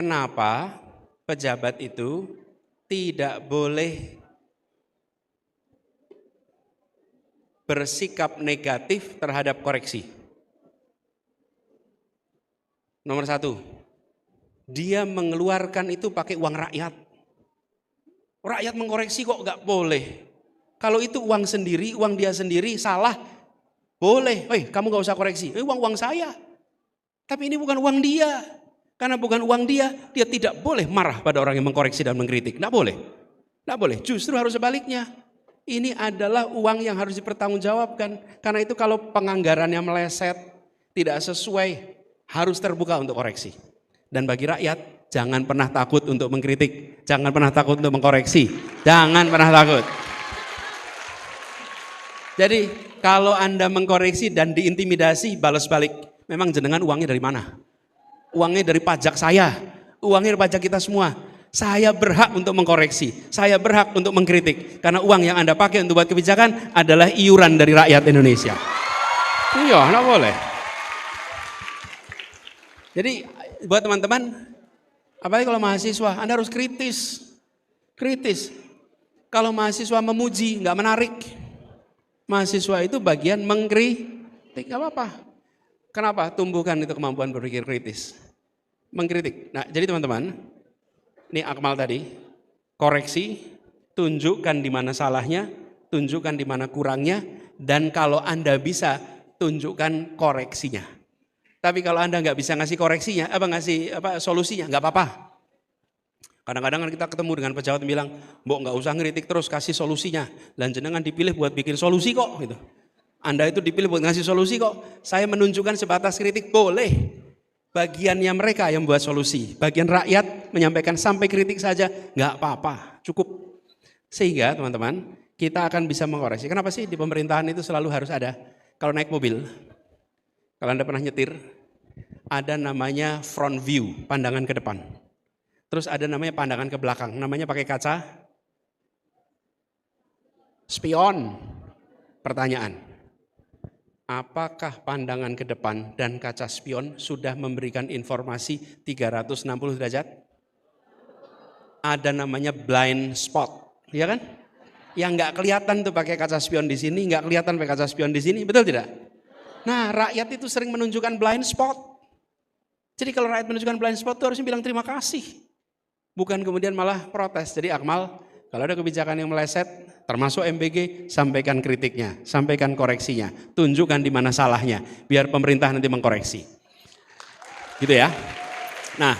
Kenapa pejabat itu tidak boleh bersikap negatif terhadap koreksi? Nomor satu, dia mengeluarkan itu pakai uang rakyat. Rakyat mengkoreksi kok nggak boleh. Kalau itu uang sendiri, uang dia sendiri, salah, boleh. Kamu nggak usah koreksi. Uang saya. Tapi ini bukan uang dia. Karena bukan uang dia, dia tidak boleh marah pada orang yang mengkoreksi dan mengkritik. Nggak boleh. Nggak boleh. Justru harus sebaliknya. Ini adalah uang yang harus dipertanggungjawabkan. Karena itu kalau penganggarannya meleset, tidak sesuai, harus terbuka untuk koreksi. Dan bagi rakyat, jangan pernah takut untuk mengkritik. Jangan pernah takut untuk mengkoreksi. Jangan pernah takut. Jadi kalau Anda mengkoreksi dan diintimidasi, balas balik. Memang jenengan uangnya dari mana? Uangnya dari pajak saya, uangnya dari pajak kita semua. Saya berhak untuk mengkoreksi, saya berhak untuk mengkritik. Karena uang yang Anda pakai untuk buat kebijakan adalah iuran dari rakyat Indonesia. Iya, nggak boleh. Jadi buat teman-teman, apalagi kalau mahasiswa, Anda harus kritis. Kritis. Kalau mahasiswa memuji, nggak menarik. Mahasiswa itu bagian mengkritik, nggak apa-apa. Kenapa? Tumbuhkan itu kemampuan berpikir kritis. Mengkritik. Nah, jadi teman-teman, ini Akmal tadi, koreksi, tunjukkan di mana salahnya, tunjukkan di mana kurangnya, dan kalau Anda bisa, tunjukkan koreksinya. Tapi kalau Anda nggak bisa ngasih koreksinya, solusinya, nggak apa-apa. Kadang-kadang kita ketemu dengan pejabat yang bilang, "Mbok nggak usah ngeritik terus, kasih solusinya. Dan jenengan dipilih buat bikin solusi kok." Gitu. Anda itu dipilih buat ngasih solusi kok. Saya menunjukkan sebatas kritik, boleh. Bagiannya mereka yang buat solusi. Bagian rakyat menyampaikan sampai kritik saja, nggak apa-apa, cukup. Sehingga teman-teman, kita akan bisa mengkoreksi. Kenapa sih di pemerintahan itu selalu harus ada? Kalau naik mobil, kalau Anda pernah nyetir, ada namanya front view, pandangan ke depan. Terus ada namanya pandangan ke belakang, namanya pakai kaca spion. Pertanyaan, apakah pandangan ke depan dan kaca spion sudah memberikan informasi 360 derajat? Ada namanya blind spot, ya kan? Yang nggak kelihatan tuh pakai kaca spion di sini, nggak kelihatan pakai kaca spion di sini, betul tidak? Nah, rakyat itu sering menunjukkan blind spot. Jadi kalau rakyat menunjukkan blind spot itu harusnya bilang terima kasih. Bukan kemudian malah protes. Jadi Akmal, kalau ada kebijakan yang meleset, termasuk MBG, sampaikan kritiknya, sampaikan koreksinya, tunjukkan di mana salahnya, biar pemerintah nanti mengkoreksi. Gitu ya. Nah,